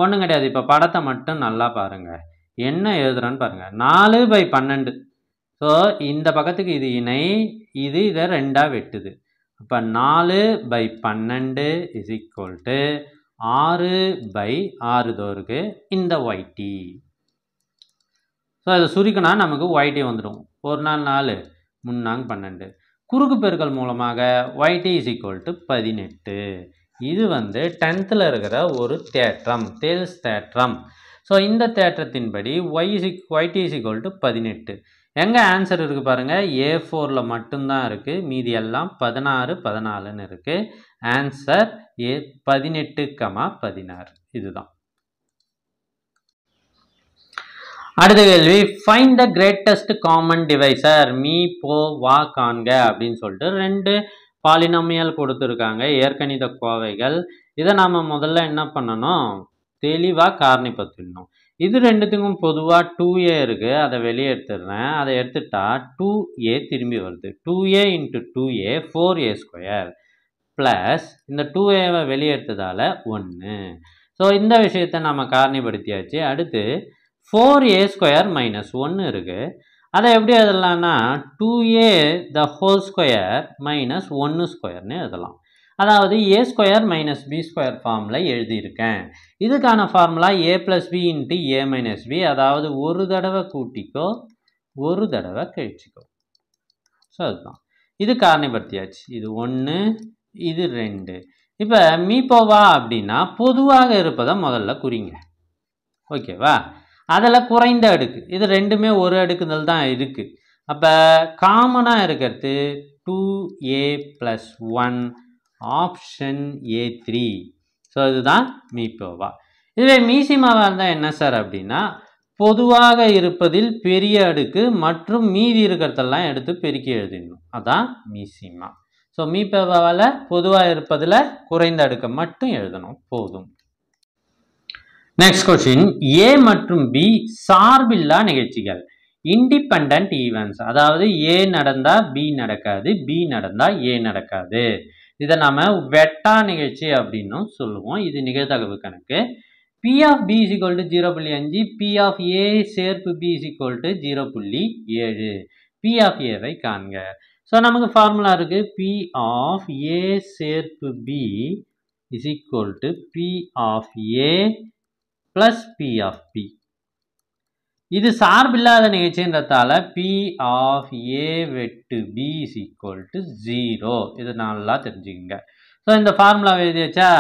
ஒன்றும் கிடையாது. இப்போ படத்தை மட்டும் நல்லா பாருங்கள், என்ன எழுதுறேன்னு பாருங்கள். 4/12. ஸோ இந்த பக்கத்துக்கு இது இணை, இது இதை 2ஆக வெட்டுது. அப்போ 4/12 இஸ் ஈக்குவல் டு 6/6 தோருக்கு இந்த ஒய்டி. ஸோ இதை சுருக்கினா நமக்கு ஒய்டி வந்துடும். 1 நாள் 4, 3 நாள் 12. குறுக்கு பெருக்கல் மூலமாக ஒய்டி இஸ் ஈக்குவல் டு 18. இது 10th இருக்கிற ஒரு தேற்றம், தேல்ஸ் தேற்றம். ஸோ இந்த தேற்றத்தின்படி ஒய்டி இஸ் ஈக்குவல் டு 18. எங்கே ஆன்சர் இருக்குது பாருங்கள், A4ல் மட்டும்தான் இருக்குது, மீதி எல்லாம் 16, 14ன்னு இருக்குது. ஆன்சர் A 18, 16 இதுதான். அடுத்த கேள்வி, find the greatest common divisor. Me போ வா காண்க அப்படின்னு சொல்லிட்டு 2 பாலினாமியல் கொடுத்துருக்காங்க, இயற்கணித கோவைகள். இதை நாம் முதல்ல என்ன பண்ணணும், தெளிவாக காரணிப்படுத்திடணும். இது ரெண்டுத்துக்கும் பொதுவாக 2a இருக்குது, அதை வெளியே எடுத்துடுறேன். அதை எடுத்துட்டா 2a திரும்பி வருது. 2a × 2a 4a² ப்ளஸ் இந்த 2aவை வெளியே எடுத்ததால் 1. ஸோ இந்த விஷயத்தை நம்ம காரணிப்படுத்தியாச்சு. அடுத்து 4a² - 1 இருக்குது, அதை எப்படி எழுதலாம்னா 2a the whole square minus 1² எழுதலாம். அதாவது a² - b² ஃபார்மில் எழுதியிருக்கேன். இதுக்கான formula a + b × a - b, அதாவது ஒரு தடவை கூட்டிக்கோ ஒரு தடவை கழிச்சிக்கோ. ஸோ அதுதான், இது காரணிப்படுத்தியாச்சு. இது 1, இது 2. இப்போ மீப்போவா அப்படின்னா பொதுவாக இருப்பதை முதல்ல குறிங்க, ஓகேவா? அதில் குறைந்த அடுக்கு, இது ரெண்டுமே ஒரு அடுக்குதல் தான் இருக்குது. அப்போ காமனாக இருக்கிறது 2a + 1, ஆப்ஷன் A3. ஸோ இதுதான் மீப்போவா. இதுவே மீசிமாவாக இருந்தால் என்ன சார் அப்படின்னா பொதுவாக இருப்பதில் பெரிய அடுக்கு மற்றும் மீதி இருக்கிறதெல்லாம் எடுத்து பெருக்கி எழுதிடணும், அதான் மீசிமா. ஸோ மீப்போவாவில் பொதுவாக இருப்பதில் குறைந்த அடுக்கை மட்டும் எழுதணும், போதும். நெக்ஸ்ட் கொஸ்டின், ஏ மற்றும் பி சார்பில்லா நிகழ்ச்சிகள், இண்டிபெண்டன்ட் ஈவெண்ட்ஸ். அதாவது ஏ நடந்தால் பி நடக்காது, பி நடந்தால் ஏ நடக்காது. இதை நம்ம வெட்டா நிகழ்ச்சி அப்படின்னும் சொல்லுவோம். இது நிகழ்தகவு கணக்கு. P of B is equal to 0.5, P of A சேர்ப்பு B is equal to 0.7. P of A வை காண்க. ஸோ நமக்கு ஃபார்முலா இருக்குது, P of A சேர்ப்பு B is equal to P of A plus P of B. இது சார்பில்லாத நிகழ்ச்சின்றதால P of A வெட்டு B is equal to 0. இது நல்லா தெரிஞ்சுக்கங்க. ஸோ இந்த ஃபார்முலா எழுதியாச்சா?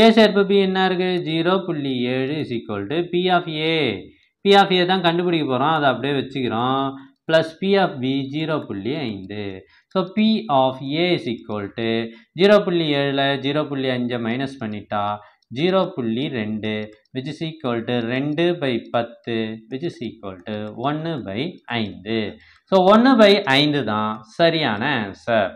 A சேர்ப்பு B என்ன இருக்குது, 0.7 is equal to P of A. P of A தான் கண்டுபிடிக்க போகிறோம், அதை அப்படியே வச்சுக்கிறோம். Plus P of B 0.5. So P of A is equal to 0.7ல் 0.5 minus பண்ணிட்டா 0.2, which is equal to 2/10, which is equal to 1/5. So 1/5 தான் சரியான ஆன்சர்.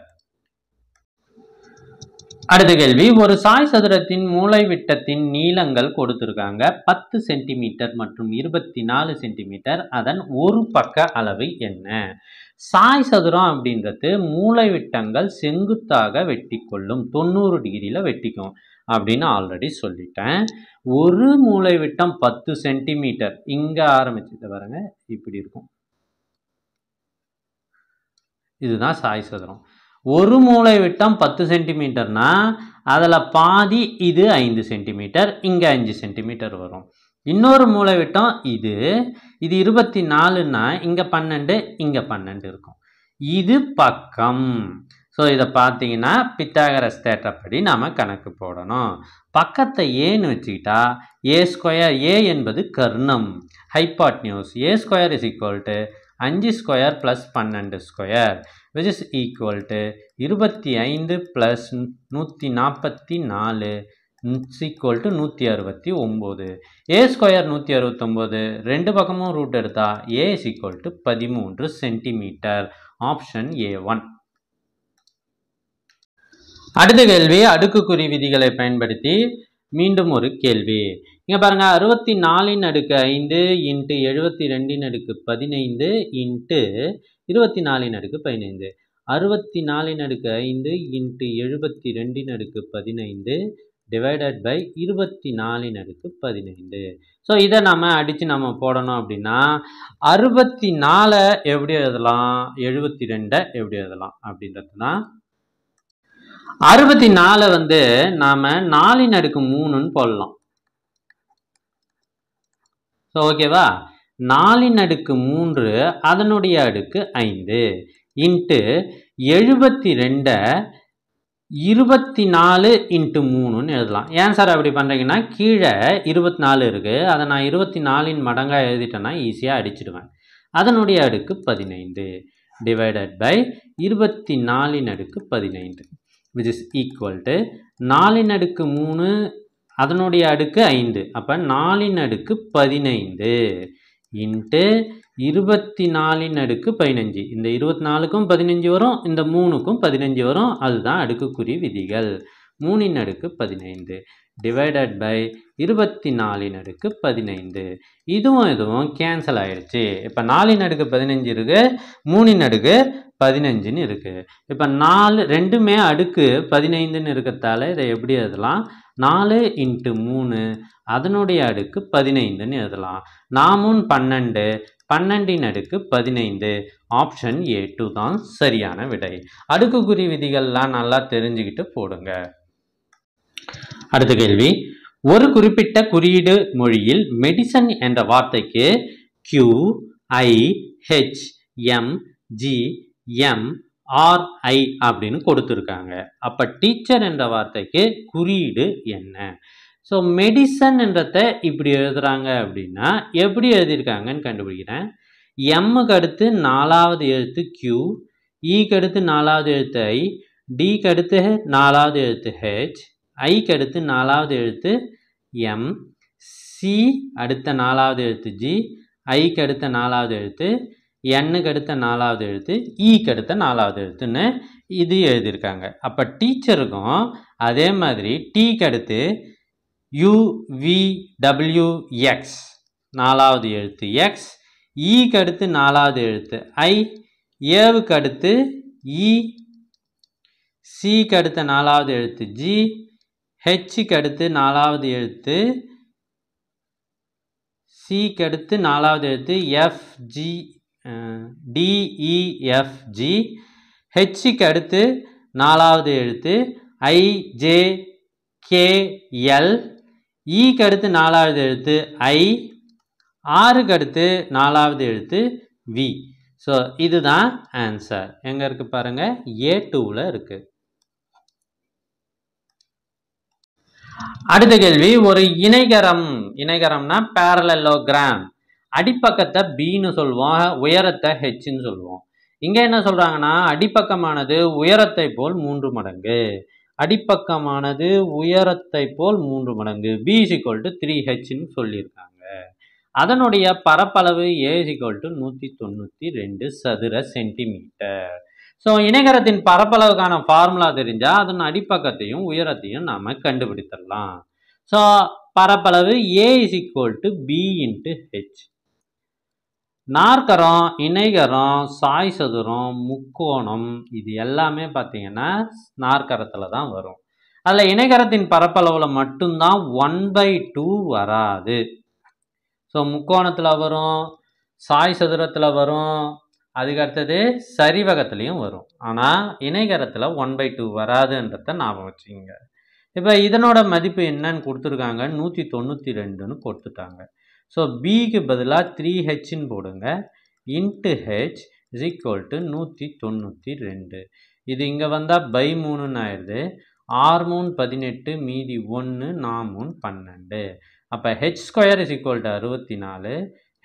அடுத்த கேள்வி, ஒரு சாய் சதுரத்தின் மூலை விட்டத்தின் நீளங்கள் கொடுத்திருக்காங்க 10 சென்டிமீட்டர் மற்றும் 24 சென்டிமீட்டர். அதன் ஒரு பக்க அளவு என்ன? சாய் சதுரம் அப்படின்றது மூலை விட்டங்கள் செங்குத்தாக வெட்டி கொள்ளும், 90 டிகிரியில் வெட்டிக்கும் அப்படின்னு ஆல்ரெடி சொல்லிட்டேன். ஒரு மூலை விட்டம் 10 சென்டிமீட்டர், இங்கே ஆரம்பிச்சுட்டு பாருங்க இப்படி இருக்கும், இதுதான் சாய் சதுரம். ஒரு மூலை விட்டம் 10 சென்டிமீட்டர்னா அதில் பாதி இது 5 சென்டிமீட்டர், இங்கே 5 சென்டிமீட்டர் வரும். இன்னொரு மூலை விட்டம் இது 24ன்னா இங்கே 12, இங்கே 12 இருக்கும். இது பக்கம். ஸோ இதை பார்த்தீங்கன்னா பித்தாகரஸ் தேற்றப்படி நாம் கணக்கு போடணும். பக்கத்தை ஏன்னு வச்சுக்கிட்டா A², A என்பது கர்ணம், hypotenuse. A² is equal to 5² + 12², which is equal to 25 + 144 is equal to 169. A² 169, ரெண்டு பக்கமும் ரூட் எடுத்தா A is equal to 13 centimetre. Option A1. அடுத்த கேள்வி, அடுக்குக்குறி விதிகளை பயன்படுத்தி மீண்டும் ஒரு கேள்வி. இங்கே பாருங்கள் 64/5 into 72/15 into 24/15. 64/5 into 72/15 divided by 24/15. So இதை நம்ம அடித்து நம்ம போடணும் அப்படின்னா 64 எப்படி எழுதலாம், 72 எப்படி எழுதலாம் அப்படின்றது தான். 64 வந்து நாம் 4/3ன்னு போடலாம். ஸோ ஓகேவா, 4/3 அதனுடைய அடுக்கு 5 இன்ட்டு 72 24/3ன்னு எழுதலாம். ஏன் சார் அப்படி பண்ணுறீங்கன்னா, கீழே 24 இருக்குது, அதை நான் 24 மடங்காக எழுதிட்டேன்னா ஈஸியாக அடிச்சிடுவேன். அதனுடைய அடுக்கு 15 divided by 24/15 which is equal to 4/3 அதனுடைய அடுக்கு 5. அப்போ 4/15 இன்ட்டு 24/15. இந்த 24க்கும் 15 வரும், இந்த 3க்கும் 15 வரும். அதுதான் அடுக்குக்குறி விதிகள். 3/15 டிவைடட் பை 24/15. இதுவும் கேன்சல் ஆயிடுச்சு. இப்போ 4/15 இருக்கு, 3/15ன்னு இருக்கு. இப்போ 4 ரெண்டுமே அடுக்கு 15ன்னு இருக்கிறதால இதை எப்படி எழுதலாம், 4 × 3 அதனுடைய அடுக்கு 15ன்னு எழுதலாம். 4 12, 12/15. ஆப்ஷன் A2 தான் சரியான விடை. அடுக்குக்குறி விதிகள்லாம் நல்லா தெரிஞ்சுக்கிட்டு போடுங்க. அடுத்த கேள்வி, ஒரு குறிப்பிட்ட குறியீடு மொழியில் மெடிசன் என்ற வார்த்தைக்கு QIHMGMRI அப்படின்னு கொடுத்துருக்காங்க. அப்போ டீச்சர் என்ற வார்த்தைக்கு குறியீடு என்ன? ஸோ மெடிசன் என்றதை இப்படி எழுதுறாங்க அப்படின்னா எப்படி எழுதியிருக்காங்கன்னு கண்டுபிடிக்கிறேன். எம்முக்கு அடுத்து 4வது எழுத்து Q, ஈக்கு அடுத்து 4வது எழுத்து I, டிக்கு அடுத்து 4வது எழுத்து H, ஐக்கு அடுத்து 4வது எழுத்து M, சி அடுத்த 4வது எழுத்து G, ஐக்கு அடுத்த 4வது எழுத்து, எண்ணுக்கு அடுத்த 4வது எழுத்து, ஈக்கு அடுத்த 4வது எழுத்துன்னு இது எழுதியிருக்காங்க. அப்போ டீச்சருக்கும் அதே மாதிரி டீக்கு அடுத்து UVWX 4வது எழுத்து X, ஈக்கு அடுத்து 4வது எழுத்து I, ஏவுக்கு அடுத்து E, சிக்கு அடுத்த 4வது எழுத்து G, ஹெச்சுக்கு அடுத்து 4வது எழுத்து, சிக்கு அடுத்து 4வது எழுத்து FG DEFG, ஹெச்சுக்கு அடுத்து 4வது எழுத்து IJKL, ஈக்கு அடுத்து 4வது எழுத்து I, ஆறுக்கு அடுத்து 4வது எழுத்து V. ஸோ இதுதான் ஆன்சர். எங்கே இருக்குது பாருங்கள், A2ல் இருக்குது. அடுத்த கேள்வி, ஒரு இணைகரம்னா பேரலலோகிராம். அடிப்பக்கத்தை Bன்னு சொல்லுவோம், உயரத்தை Hன்னு சொல்லுவோம். இங்கே என்ன சொல்கிறாங்கன்னா, அடிப்பக்கமானது உயரத்தை போல் 3 மடங்கு, அடிப்பக்கமானது உயரத்தை போல் 3 மடங்கு, B = 3Hன்னு சொல்லியிருக்காங்க. அதனுடைய பரப்பளவு A = 192 சதுர சென்டிமீட்டர். ஸோ இணைகரத்தின் பரப்பளவுக்கான ஃபார்முலா தெரிஞ்சால் அதன் அடிப்பக்கத்தையும் உயரத்தையும் நாம் கண்டுபிடித்திடலாம். ஸோ பரப்பளவு A = B × H. நாற்கரம், இணைகரம், சாய் சதுரம், முக்கோணம் இது எல்லாமே பார்த்தீங்கன்னா நாற்கரத்தில் தான் வரும். அதில் இணைகரத்தின் பரப்பளவில் மட்டும்தான் 1/2 வராது. ஸோ முக்கோணத்தில் வரும், சாய் சதுரத்தில் வரும், அதுக்கு அடுத்தது சரிவகத்துலேயும் வரும். ஆனால் இணைகரத்தில் 1/2 வராதுன்றத ஞாபகம் வச்சுக்கோங்க. இப்போ இதனோட மதிப்பு என்னன்னு கொடுத்துருக்காங்க, 192ன்னு கொடுத்துட்டாங்க. ஸோ பிக்கு பதிலாக 3Hன்னு போடுங்க. Into H = 192. இது இங்கே வந்தால் பை 3ன்னு ஆயிடுது. 6 3 18, மீதி 1, 4 3 12. அப்போ H² = 64,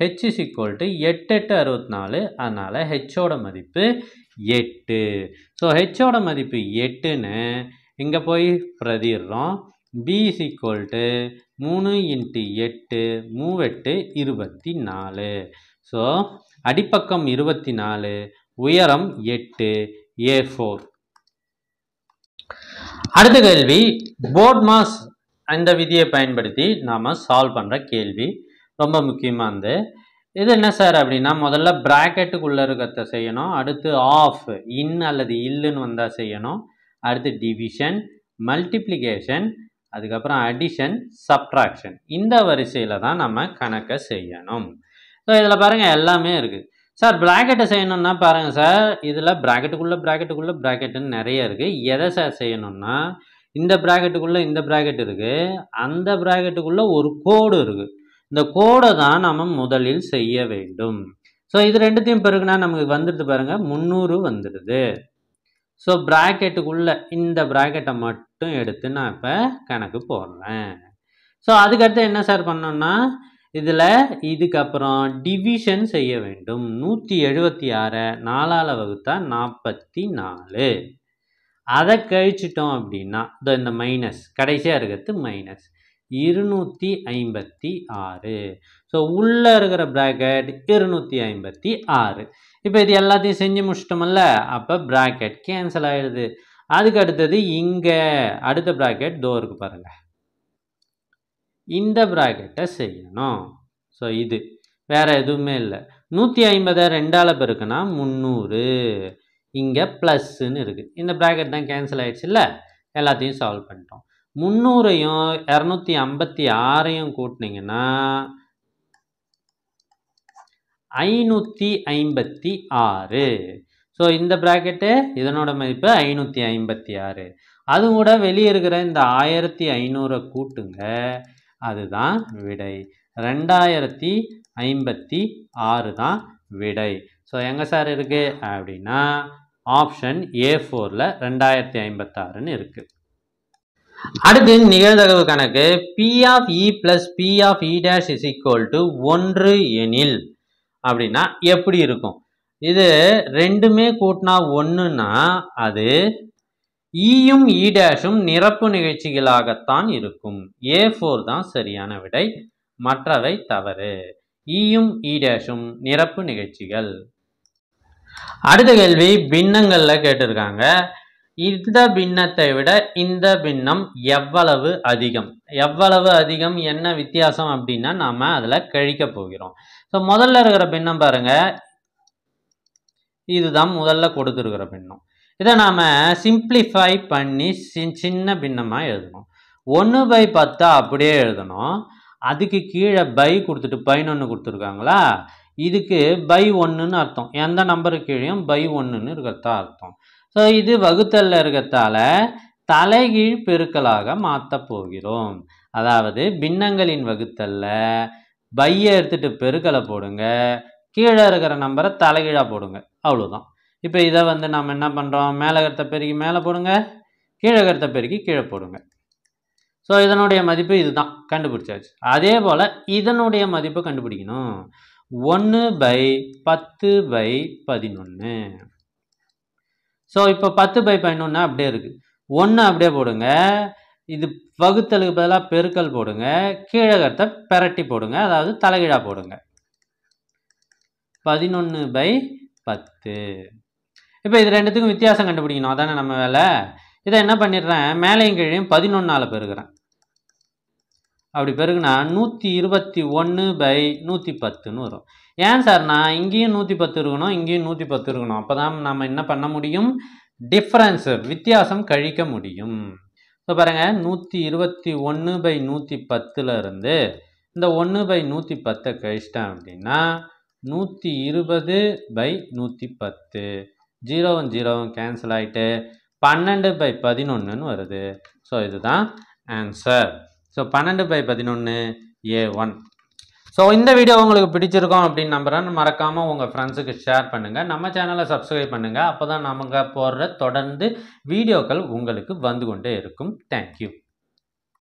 H = 8 8 64. அதனால் Hோட மதிப்பு 8. ஸோ Hோட மதிப்பு 8ன்னு இங்கே போய் பிரதிடுறோம். B = 3 × 8 3 8 24. ஸோ அடிப்பக்கம் 24, உயரம் 8, A4. அடுத்த கேள்வி, போர்ட் மாஸ் அந்த விதியை பயன்படுத்தி நாம் சால்வ் பண்ணுற கேள்வி ரொம்ப முக்கியமானது. இது என்ன சார் அப்படின்னா, முதல்ல ப்ராக்கெட்டுக்குள்ளே இருக்கிறத செய்யணும், அடுத்து ஆஃப் இன் அல்லது இல்லுன்னு வந்தால் செய்யணும், அடுத்து டிவிஷன், மல்டிப்ளிகேஷன், அதுக்கப்புறம் அடிஷன், சப்ட்ராக்ஷன். இந்த வரிசையில் தான் நம்ம கணக்கை செய்யணும். ஸோ இதில் பாருங்கள் எல்லாமே இருக்குது. சார் ப்ராக்கெட்டை செய்யணும்னா பாருங்கள் சார், இதில் ப்ராக்கெட்டுக்குள்ளே ப்ராக்கெட்டுன்னு நிறைய இருக்குது. எதை சார் செய்யணும்னா, இந்த ப்ராக்கெட்டுக்குள்ளே இந்த ப்ராக்கெட் இருக்குது, அந்த ப்ராக்கெட்டுக்குள்ளே ஒரு கோடு இருக்குது. இந்த கோடை தான் நம்ம முதலில் செய்ய வேண்டும். ஸோ இது ரெண்டுத்தையும் பெருக்குனா நமக்கு வந்துடுது பாருங்கள், 300 வந்துடுது. ஸோ ப்ராக்கெட்டுக்குள்ளே இந்த ப்ராக்கெட்டை மட்டும் எடுத்து நான் இப்போ கணக்கு போடுறேன். ஸோ அதுக்கடுத்து என்ன சார் பண்ணோம்னா, இதில் இதுக்கப்புறம் டிவிஷன் செய்ய வேண்டும். 176 4ஆல் வகுத்தா 44. அதை கழிச்சிட்டோம் அப்படின்னா இந்த மைனஸ் கடைசியாக இருக்கிறது மைனஸ் 256. ஸோ உள்ளே இருக்கிற ப்ராக்கெட் 256. இப்போ இது எல்லாத்தையும் செஞ்சு முடிச்சிட்டோம்ல, அப்போ ப்ராக்கெட் கேன்சல் ஆகிடுது. அதுக்கு அடுத்தது இங்கே அடுத்த ப்ராக்கெட் இருக்கு பாருங்கள், இந்த ப்ராக்கெட்டை செய்யணும். ஸோ இது வேறு எதுவுமே இல்லை. 150 2ஆல் பெருக்குனா 300, இங்கே ப்ளஸ்ன்னு இருக்குது. இந்த ப்ராக்கெட் தான் கேன்சல் ஆகிடுச்சு இல்லை, எல்லாத்தையும் சால்வ் பண்ணிட்டோம். 300ஐயும் 256ஐயும் கூட்டினீங்கன்னா 556. ஸோ இந்த ப்ராக்கெட்டு இதனோட மதிப்பு 556. அது கூட வெளியே இருக்கிற இந்த 1500 கூட்டுங்க, அதுதான் விடை. 2056 தான் விடை. ஸோ எங்கே சார் இருக்குது அப்படின்னா ஆப்ஷன் A4ல் 2056ன்னு இருக்குது. அடுத்து நிகழ்தகவு கணக்கு. P of E plus P of E dash is equal to 1 எனில் அப்படின்னா எப்படி இருக்கும்? இது ரெண்டுமே கூட்டினா 1ன்னா அது ஈயும் E டேஷும் நிரப்பு நிகழ்ச்சிகளாகத்தான் இருக்கும். A4 தான் சரியான விடை, மற்றவை தவறு. ஈயும் E டேஷும் நிரப்பு நிகழ்ச்சிகள். அடுத்த கேள்வி பின்னங்களில் கேட்டிருக்காங்க. இந்த பின்னத்தை விட இந்த பின்னம் எவ்வளவு அதிகம்? எவ்வளவு அதிகம், என்ன வித்தியாசம் அப்படின்னா நாம் அதில் கழிக்க போகிறோம். ஸோ முதல்ல இருக்கிற பின்னம் பாருங்க, இதுதான் முதல்ல கொடுத்துருக்கிற பின்னம். இதை நாம் சிம்பிளிஃபை பண்ணி சின்ன பின்னமாக எழுதணும். 1/10 அப்படியே எழுதணும். அதுக்கு கீழே பை கொடுத்துட்டு 11 கொடுத்துருக்காங்களா, இதுக்கு பை 1ன்னு அர்த்தம். எந்த நம்பருக்கு கீழேயும் பை 1ன்னு இருக்கிறதா அர்த்தம். ஸோ இது வகுத்தல்ல இருக்கிறதால தலைகீழ் பெருக்கலாக மாற்ற போகிறோம். அதாவது பின்னங்களின் வகுத்தல்ல பையை எடுத்துட்டு பெருக்கலை போடுங்க, கீழே இருக்கிற நம்பரை தலைகீழாக போடுங்க, அவ்வளோதான். இப்போ இதை நம்ம என்ன பண்ணுறோம், மேலே கருத்த பெருக்கி மேலே போடுங்க, கீழே கருத்த பெருக்கி கீழே போடுங்க. ஸோ இதனுடைய மதிப்பு இதுதான், கண்டுபிடிச்சாச்சு. அதே போல் இதனுடைய மதிப்பு கண்டுபிடிக்கணும். 1/10/11. ஸோ இப்போ 10/11 அப்படியே இருக்குது, 1 அப்படியே போடுங்க. இது வகுத்தலுக்கு பதிலாக பெருக்கல் போடுங்க, கீழே கருத்தை பெரட்டி போடுங்க, அதாவது தலைகீழாக போடுங்க. 11/10. இப்போ இது ரெண்டுத்துக்கும் வித்தியாசம் கண்டுபிடிக்கணும், அதானே நம்ம வேலை. இதை என்ன பண்ணிடுறேன், மேலையும் கீழையும் 11ஆல் பெருக்கிறேன். அப்படி பெருகுனா 121/110ன்னு வரும். ஏன் சார், நான் இங்கேயும் 110 இருக்கணும், இங்கேயும் 110 இருக்கணும். அப்போ தான் நம்ம என்ன பண்ண முடியும், டிஃப்ரென்ஸு வித்தியாசம் கழிக்க முடியும். ஸோ பாருங்கள், 121/110 இருந்து இந்த 1/110 கழிச்சிட்டேன் அப்படின்னா 120/110. 0 0 கேன்சல் ஆகிட்டு 12/11ன்னு வருது. ஸோ இதுதான் ஆன்சர். So 12/11 A1. ஸோ இந்த வீடியோ உங்களுக்கு பிடிச்சிருக்கோம் அப்படின்னு நம்புகிறேன். மறக்காமல் உங்கள் ஃப்ரெண்ட்ஸுக்கு ஷேர் பண்ணுங்கள், நம்ம சேனலை சப்ஸ்கிரைப் பண்ணுங்கள். அப்போ தான் நமக்கு போடுற தொடர்ந்து வீடியோக்கள் உங்களுக்கு வந்து கொண்டே இருக்கும். தேங்க்யூ.